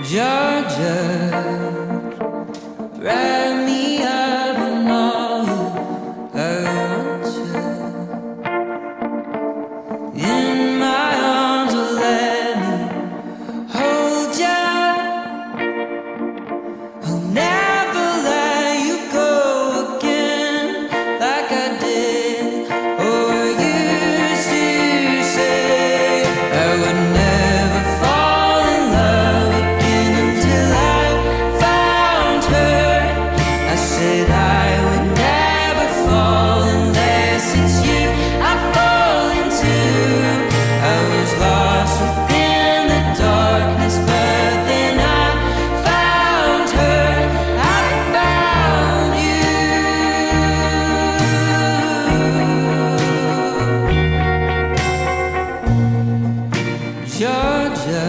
Georgia, wrap me up in all I want you. In my arms, will let me hold you. I'll never let you go again like I did or used to say. I would never fall in love again until I found her. I said I would never fall unless it's you I fall into. I was lost within the darkness, but then I found her. I found you. Georgia,